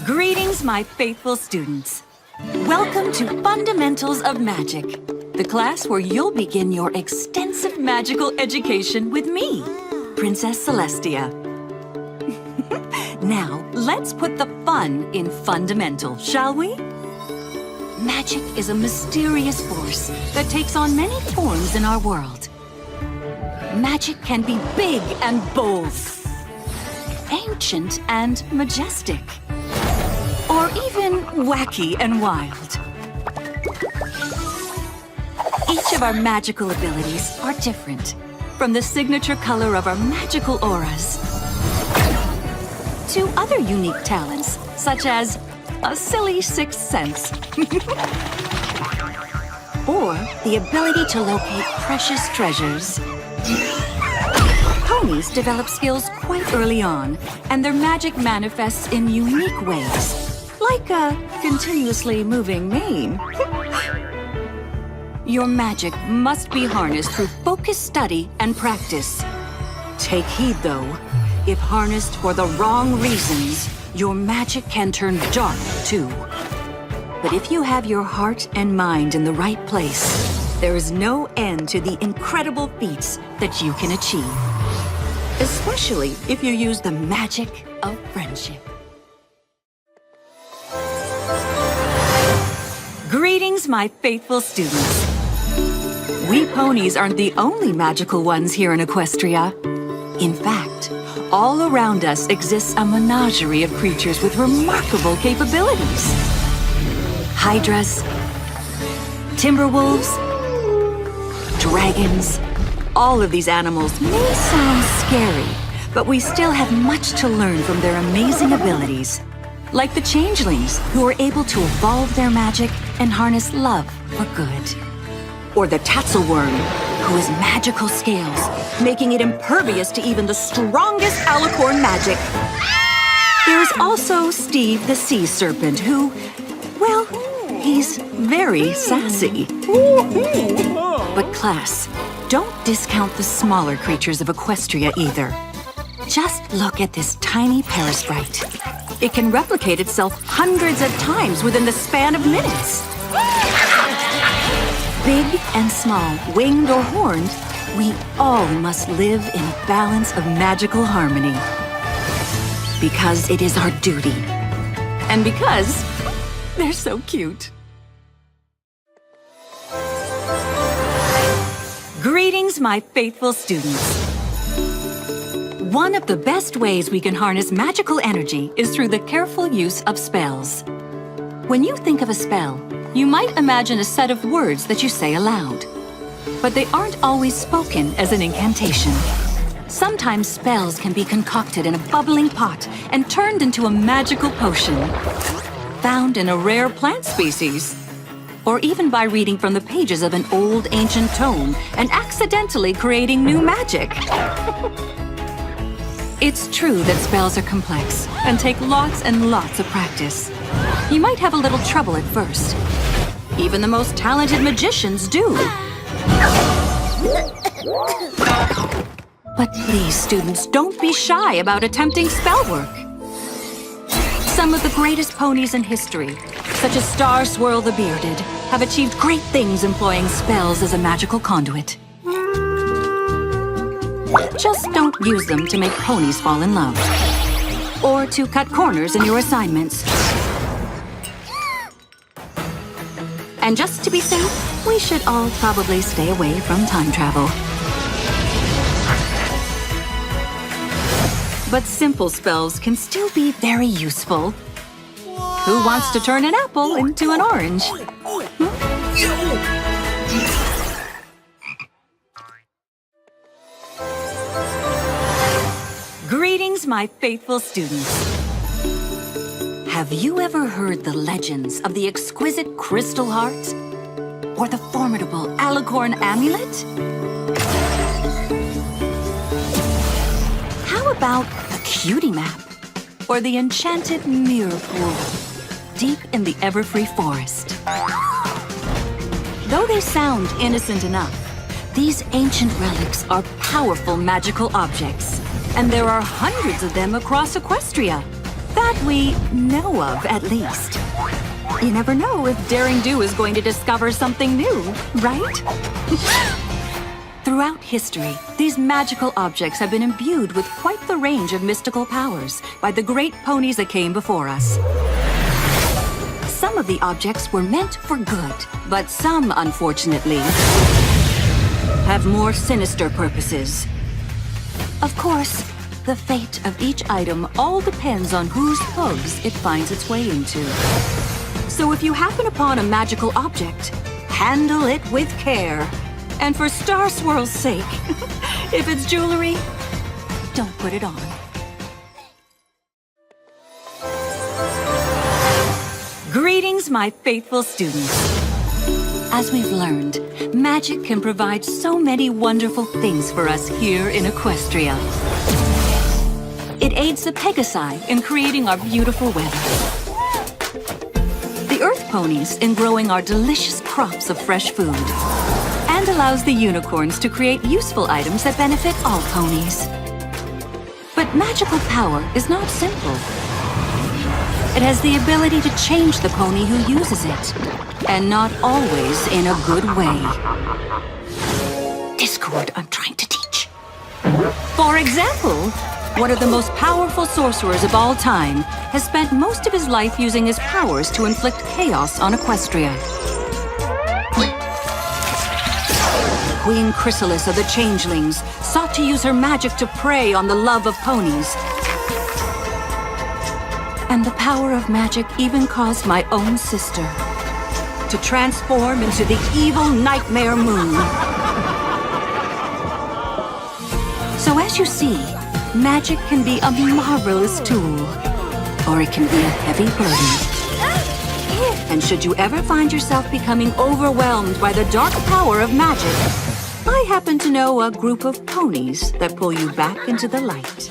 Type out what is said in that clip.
Greetings, my faithful students. Welcome to Fundamentals of Magic, the class where you'll begin your extensive magical education with me, Princess Celestia. Now, let's put the fun in fundamental, shall we? Magic is a mysterious force that takes on many forms in our world. Magic can be big and bold, ancient and majestic, or even wacky and wild. Each of our magical abilities are different, from the signature color of our magical auras to other unique talents, such as a silly sixth sense, or the ability to locate precious treasures. Ponies develop skills quite early on, and their magic manifests in unique ways, like a continuously moving mane. Your magic must be harnessed through focused study and practice. Take heed, though. If harnessed for the wrong reasons, your magic can turn dark, too. But if you have your heart and mind in the right place, there is no end to the incredible feats that you can achieve. Especially if you use the magic of friendship. Greetings, my faithful students. We ponies aren't the only magical ones here in Equestria. In fact, all around us exists a menagerie of creatures with remarkable capabilities. Hydras, timberwolves, dragons. All of these animals may sound scary, but we still have much to learn from their amazing abilities. Like the changelings, who are able to evolve their magic and harness love for good. Or the tatzelworm, who has magical scales, making it impervious to even the strongest alicorn magic. There's also Steve the sea serpent, who, well, he's very sassy. But class, don't discount the smaller creatures of Equestria either. Just look at this tiny parasprite. It can replicate itself hundreds of times within the span of minutes. Big and small, winged or horned, we all must live in balance of magical harmony. Because it is our duty. And because they're so cute. Greetings, my faithful students. One of the best ways we can harness magical energy is through the careful use of spells. When you think of a spell, you might imagine a set of words that you say aloud. But they aren't always spoken as an incantation. Sometimes spells can be concocted in a bubbling pot and turned into a magical potion, found in a rare plant species, or even by reading from the pages of an old ancient tome and accidentally creating new magic. It's true that spells are complex and take lots and lots of practice. You might have a little trouble at first. Even the most talented magicians do. But please, students, don't be shy about attempting spell work. Some of the greatest ponies in history, such as Star Swirl the Bearded, have achieved great things employing spells as a magical conduit. Just don't use them to make ponies fall in love, or to cut corners in your assignments. And just to be safe, we should all probably stay away from time travel. But simple spells can still be very useful. Who wants to turn an apple into an orange? Greetings, my faithful students. Have you ever heard the legends of the exquisite crystal heart? Or the formidable alicorn amulet? How about the cutie map? Or the enchanted mirror pool, deep in the everfree forest? Though they sound innocent enough, these ancient relics are powerful magical objects, and there are hundreds of them across Equestria. That we know of, at least. You never know if Daring Do is going to discover something new, right? Throughout history, these magical objects have been imbued with quite the range of mystical powers by the great ponies that came before us. Some of the objects were meant for good, but some, unfortunately, have more sinister purposes. Of course, the fate of each item all depends on whose hooves it finds its way into. So if you happen upon a magical object, handle it with care. And for Star Swirl's sake, if it's jewelry, don't put it on. Greetings, my faithful students. As we've learned, magic can provide so many wonderful things for us here in Equestria. It aids the Pegasi in creating our beautiful weather, the Earth ponies in growing our delicious crops of fresh food, and allows the unicorns to create useful items that benefit all ponies. But magical power is not simple. It has the ability to change the pony who uses it, and not always in a good way. Discord I'm trying to teach. For example, one of the most powerful sorcerers of all time has spent most of his life using his powers to inflict chaos on Equestria. Queen Chrysalis of the Changelings sought to use her magic to prey on the love of ponies. And the power of magic even caused my own sister to transform into the evil Nightmare Moon. So as you see, magic can be a marvelous tool, or it can be a heavy burden. And should you ever find yourself becoming overwhelmed by the dark power of magic, I happen to know a group of ponies that pull you back into the light.